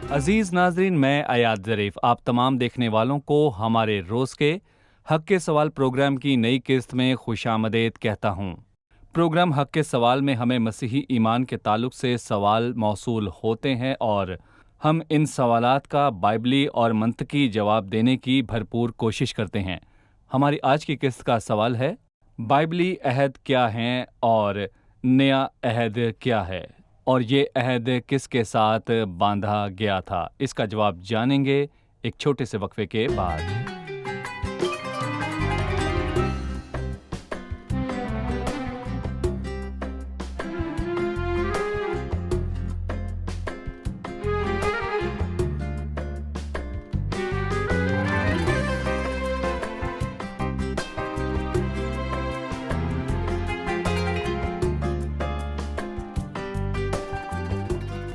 عزیز ناظرین، میں Ayad Zarif آپ تمام دیکھنے والوں کو ہمارے روز کے حق کے سوال پروگرام کی نئی قسط میں خوش آمدید کہتا ہوں۔ پروگرام حق کے سوال میں ہمیں مسیحی ایمان کے تعلق سے سوال موصول ہوتے ہیں اور ہم ان سوالات کا بائبلی اور منطقی جواب دینے کی بھرپور کوشش کرتے ہیں۔ ہماری آج کی قسط کا سوال ہے، بائبلی عہد کیا ہیں اور نیا عہد کیا ہے، اور یہ عہد کس کے ساتھ باندھا گیا تھا؟ اس کا جواب جانیں گے ایک چھوٹے سے وقفے کے بعد۔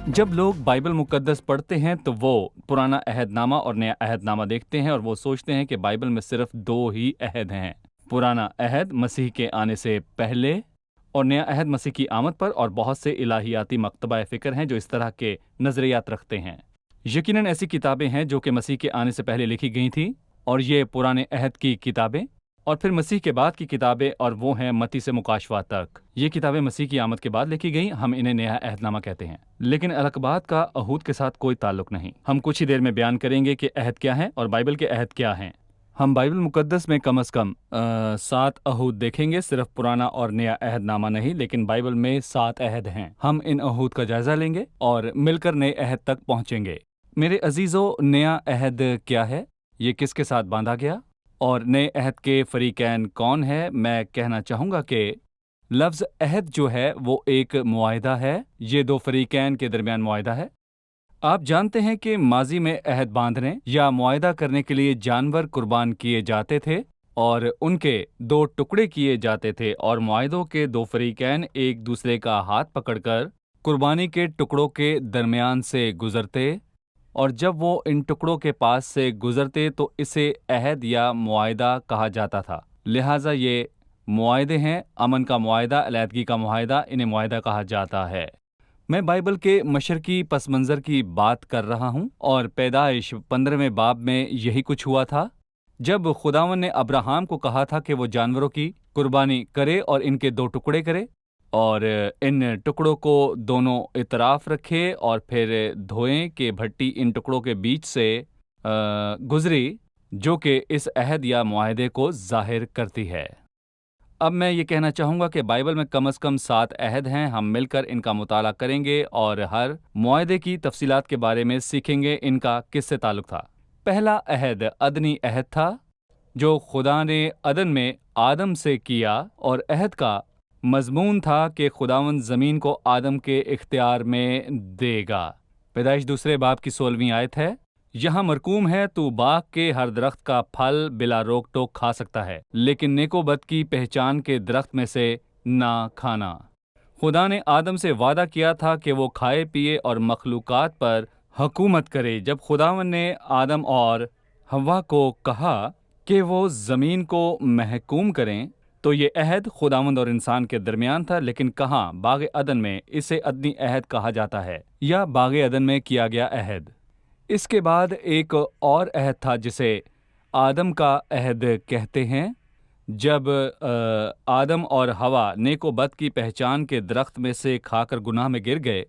جب لوگ بائبل مقدس پڑھتے ہیں تو وہ پرانا عہد نامہ اور نیا عہد نامہ دیکھتے ہیں اور وہ سوچتے ہیں کہ بائبل میں صرف دو ہی عہد ہیں، پرانا عہد مسیح کے آنے سے پہلے اور نیا عہد مسیح کی آمد پر، اور بہت سے الہیاتی مکتبہ فکر ہیں جو اس طرح کے نظریات رکھتے ہیں۔ یقیناً ایسی کتابیں ہیں جو کہ مسیح کے آنے سے پہلے لکھی گئی تھیں، اور یہ پرانے عہد کی کتابیں، اور پھر مسیح کے بعد کی کتابیں، اور وہ ہیں متی سے مکاشوہ تک۔ یہ کتابیں مسیح کی آمد کے بعد لکھی گئیں، ہم انہیں نیا عہد نامہ کہتے ہیں، لیکن القبات کا عہود کے ساتھ کوئی تعلق نہیں۔ ہم کچھ ہی دیر میں بیان کریں گے کہ عہد کیا ہیں اور بائبل کے عہد کیا ہیں۔ ہم بائبل مقدس میں کم از کم 7 عہود دیکھیں گے، صرف پرانا اور نیا عہد نامہ نہیں، لیکن بائبل میں 7 عہد ہیں۔ ہم ان عہود کا جائزہ لیں گے اور مل کر نئے عہد تک پہنچیں گے۔ میرے عزیزو، نیا عہد کیا ہے؟ یہ کس کے ساتھ باندھا گیا؟ اور نئے عہد کے فریقین کون ہے؟ میں کہنا چاہوں گا کہ لفظ عہد جو ہے وہ ایک معاہدہ ہے، یہ دو فریقین کے درمیان معاہدہ ہے۔ آپ جانتے ہیں کہ ماضی میں عہد باندھنے یا معاہدہ کرنے کے لیے جانور قربان کیے جاتے تھے اور ان کے 2 ٹکڑے کیے جاتے تھے، اور معاہدوں کے 2 فریقین ایک دوسرے کا ہاتھ پکڑ کر قربانی کے ٹکڑوں کے درمیان سے گزرتے، اور جب وہ ان ٹکڑوں کے پاس سے گزرتے تو اسے عہد یا معاہدہ کہا جاتا تھا۔ لہٰذا یہ معاہدے ہیں، امن کا معاہدہ، علیحدگی کا معاہدہ، انہیں معاہدہ کہا جاتا ہے۔ میں بائبل کے مشرقی پس منظر کی بات کر رہا ہوں، اور پیدائش 15ویں باب میں یہی کچھ ہوا تھا، جب خداوند نے ابراہیم کو کہا تھا کہ وہ جانوروں کی قربانی کرے اور ان کے 2 ٹکڑے کرے، اور ان ٹکڑوں کو دونوں اطراف رکھے، اور پھر دھوئیں کہ بھٹی ان ٹکڑوں کے بیچ سے گزری، جو کہ اس عہد یا معاہدے کو ظاہر کرتی ہے۔ اب میں یہ کہنا چاہوں گا کہ بائبل میں کم از کم 7 عہد ہیں۔ ہم مل کر ان کا مطالعہ کریں گے اور ہر معاہدے کی تفصیلات کے بارے میں سیکھیں گے، ان کا کس سے تعلق تھا۔ پہلا عہد ادنی عہد تھا، جو خدا نے عدن میں آدم سے کیا، اور عہد کا مضمون تھا کہ خداوند زمین کو آدم کے اختیار میں دے گا۔ پیدائش 2 باب کی 16ویں آیت ہے، یہاں مرقوم ہے، تو باغ کے ہر درخت کا پھل بلا روک ٹوک کھا سکتا ہے، لیکن نیک و بد کی پہچان کے درخت میں سے نہ کھانا۔ خدا نے آدم سے وعدہ کیا تھا کہ وہ کھائے پیے اور مخلوقات پر حکومت کرے۔ جب خداوند نے آدم اور حوا کو کہا کہ وہ زمین کو محکوم کریں، تو یہ عہد خداوند اور انسان کے درمیان تھا، لیکن کہاں؟ باغ عدن میں۔ اسے ادنی عہد کہا جاتا ہے، یا باغ عدن میں کیا گیا عہد۔ اس کے بعد ایک اور عہد تھا جسے آدم کا عہد کہتے ہیں۔ جب آدم اور حوا نیک و بد کی پہچان کے درخت میں سے کھا کر گناہ میں گر گئے،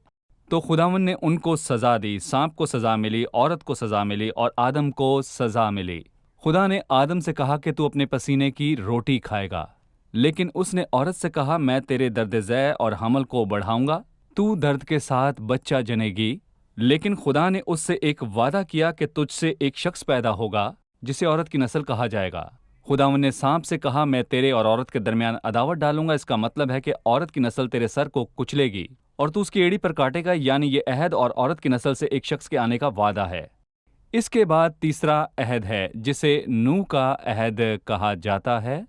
تو خداوند نے ان کو سزا دی۔ سانپ کو سزا ملی، عورت کو سزا ملی، اور آدم کو سزا ملی۔ خدا نے آدم سے کہا کہ تو اپنے پسینے کی روٹی کھائے گا، لیکن اس نے عورت سے کہا، میں تیرے درد ذیل اور حمل کو بڑھاؤں گا، تو درد کے ساتھ بچہ جنے گی۔ لیکن خدا نے اس سے ایک وعدہ کیا کہ تجھ سے ایک شخص پیدا ہوگا جسے عورت کی نسل کہا جائے گا۔ خداوند نے سانپ سے کہا، میں تیرے اور عورت کے درمیان عداوت ڈالوں گا۔ اس کا مطلب ہے کہ عورت کی نسل تیرے سر کو کچلے گی اور تو اس کی ایڑی پر کاٹے گا، یعنی یہ عہد اور عورت کی نسل سے ایک شخص کے آنے کا وعدہ ہے۔ اس کے بعد تیسرا عہد ہے جسے نوح کا عہد کہا جاتا ہے۔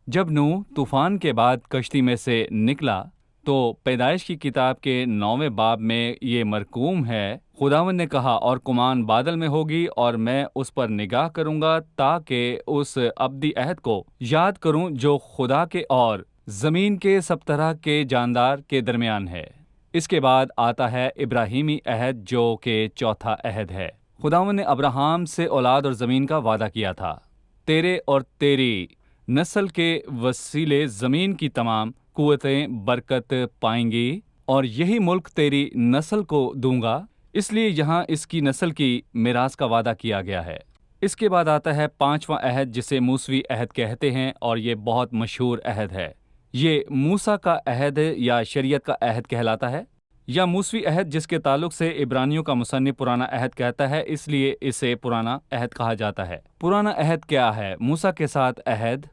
جب نوح طوفان کے بعد کشتی میں سے نکلا تو پیدائش کی کتاب کے 9ویں باب میں یہ مرقوم ہے، خداوند نے کہا، اور کمان بادل میں ہوگی اور میں اس پر نگاہ کروں گا تاکہ اس ابدی عہد کو یاد کروں جو خدا کے اور زمین کے سب طرح کے جاندار کے درمیان ہے۔ اس کے بعد آتا ہے ابراہیمی عہد جو کہ چوتھا عہد ہے۔ خداوند نے ابراہیم سے اولاد اور زمین کا وعدہ کیا تھا، تیرے اور تیری نسل کے وسیلے زمین کی تمام قوتیں برکت پائیں گی اور یہی ملک تیری نسل کو دوں گا، اس لیے یہاں اس کی نسل کی میراث کا وعدہ کیا گیا ہے۔ اس کے بعد آتا ہے پانچواں عہد جسے موسوی عہد کہتے ہیں، اور یہ بہت مشہور عہد ہے۔ یہ موسیٰ کا عہد یا شریعت کا عہد کہلاتا ہے، یا موسوی عہد جس کے تعلق سے عبرانیوں کا مصنف پرانا عہد کہتا ہے، اس لیے اسے پرانا عہد کہا جاتا ہے۔ پرانا عہد کیا ہے؟ موسیٰ کے ساتھ عہد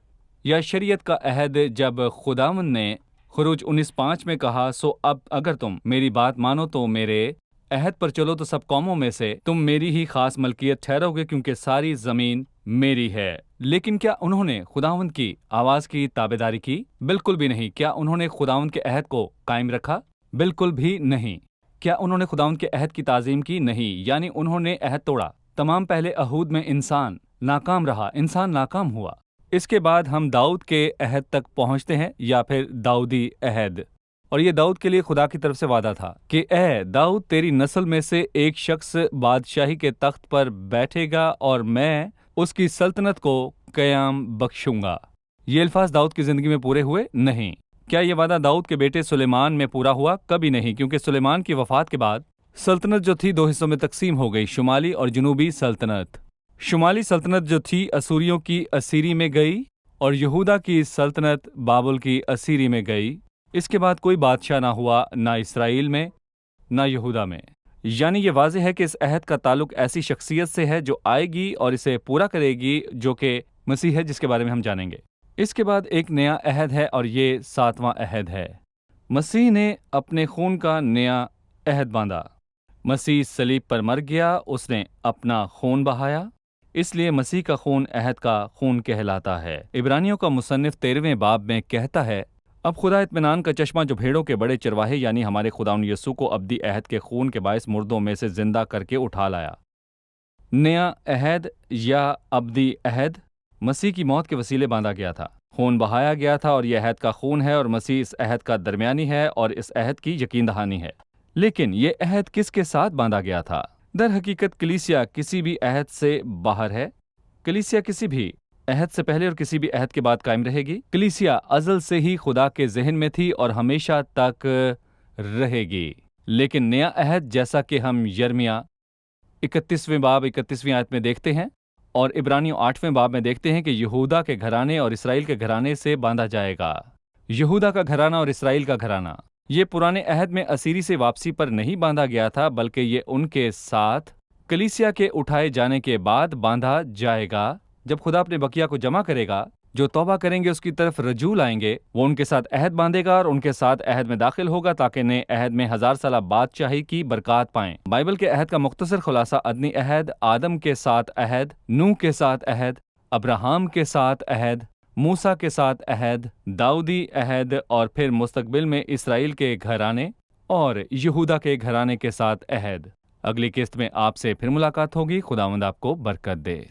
یا شریعت کا عہد جب خداوند نے خروج 19:5 میں کہا، سو اب اگر تم میری بات مانو تو میرے عہد پر چلو تو سب قوموں میں سے تم میری ہی خاص ملکیت ٹھہرو گے، کیونکہ ساری زمین میری ہے۔ لیکن کیا انہوں نے خداوند کی آواز کی تابعداری کی؟ بالکل بھی نہیں۔ کیا انہوں نے خداوند کے عہد کو قائم رکھا؟ بالکل بھی نہیں۔ کیا انہوں نے خداوند کے عہد کی تعظیم کی؟ نہیں، یعنی انہوں نے عہد توڑا۔ تمام پہلے عہود میں انسان ناکام رہا، انسان ناکام ہوا۔ اس کے بعد ہم داؤد کے عہد تک پہنچتے ہیں، یا پھر داؤدی عہد، اور یہ داؤد کے لیے خدا کی طرف سے وعدہ تھا کہ اے داؤد، تیری نسل میں سے ایک شخص بادشاہی کے تخت پر بیٹھے گا اور میں اس کی سلطنت کو قیام بخشوں گا۔ یہ الفاظ داؤد کی زندگی میں پورے ہوئے؟ نہیں۔ کیا یہ وعدہ داؤد کے بیٹے سلیمان میں پورا ہوا؟ کبھی نہیں، کیونکہ سلیمان کی وفات کے بعد سلطنت جو تھی دو حصوں میں تقسیم ہو گئی، شمالی اور جنوبی سلطنت۔ شمالی سلطنت جو تھی اسوریوں کی اسیری میں گئی، اور یہودا کی سلطنت بابل کی اسیری میں گئی۔ اس کے بعد کوئی بادشاہ نہ ہوا، نہ اسرائیل میں نہ یہودا میں۔ یعنی یہ واضح ہے کہ اس عہد کا تعلق ایسی شخصیت سے ہے جو آئے گی اور اسے پورا کرے گی، جو کہ مسیح ہے، جس کے بارے میں ہم جانیں گے۔ اس کے بعد ایک نیا عہد ہے، اور یہ 7واں عہد ہے۔ مسیح نے اپنے خون کا نیا عہد باندھا۔ مسیح صلیب پر مر گیا، اس نے اپنا خون بہایا، اس لیے مسیح کا خون عہد کا خون کہلاتا ہے۔ عبرانیوں کا مصنف 13ویں باب میں کہتا ہے، اب خدا اطمینان کا چشمہ جو بھیڑوں کے بڑے چرواہے یعنی ہمارے خداوند یسوع کو ابدی عہد کے خون کے باعث مردوں میں سے زندہ کر کے اٹھا لایا۔ نیا عہد یا ابدی عہد مسیح کی موت کے وسیلے باندھا گیا تھا، خون بہایا گیا تھا، اور یہ عہد کا خون ہے، اور مسیح اس عہد کا درمیانی ہے اور اس عہد کی یقین دہانی ہے۔ لیکن یہ عہد کس کے ساتھ باندھا گیا تھا؟ در حقیقت کلیسیا کسی بھی عہد سے باہر ہے۔ کلیسیا کسی بھی عہد سے پہلے اور کسی بھی عہد کے بعد قائم رہے گی۔ کلیسیا ازل سے ہی خدا کے ذہن میں تھی اور ہمیشہ تک رہے گی۔ لیکن نیا عہد، جیسا کہ ہم یرمیا 31ویں باب 31ویں آیت میں دیکھتے ہیں، اور عبرانیوں 8ویں باب میں دیکھتے ہیں کہ یہودا کے گھرانے اور اسرائیل کے گھرانے سے باندھا جائے گا۔ یہودا کا گھرانہ اور اسرائیل کا گھرانہ، یہ پرانے عہد میں اسیری سے واپسی پر نہیں باندھا گیا تھا، بلکہ یہ ان کے ساتھ کلیسیا کے اٹھائے جانے کے بعد باندھا جائے گا۔ جب خدا اپنے بقیہ کو جمع کرے گا، جو توبہ کریں گے اس کی طرف رجوع لائیں گے، وہ ان کے ساتھ عہد باندھے گا اور ان کے ساتھ عہد میں داخل ہوگا، تاکہ نئے عہد میں 1000 سالہ بادشاہی کی برکات پائیں۔ بائبل کے عہد کا مختصر خلاصہ: ادنی عہد، آدم کے ساتھ عہد، نوح کے ساتھ عہد، ابراہم کے ساتھ عہد، موسیٰ کے ساتھ عہد، داؤدی عہد، اور پھر مستقبل میں اسرائیل کے گھرانے اور یہودا کے گھرانے کے ساتھ عہد۔ اگلی قسط میں آپ سے پھر ملاقات ہوگی۔ خداوند آپ کو برکت دے۔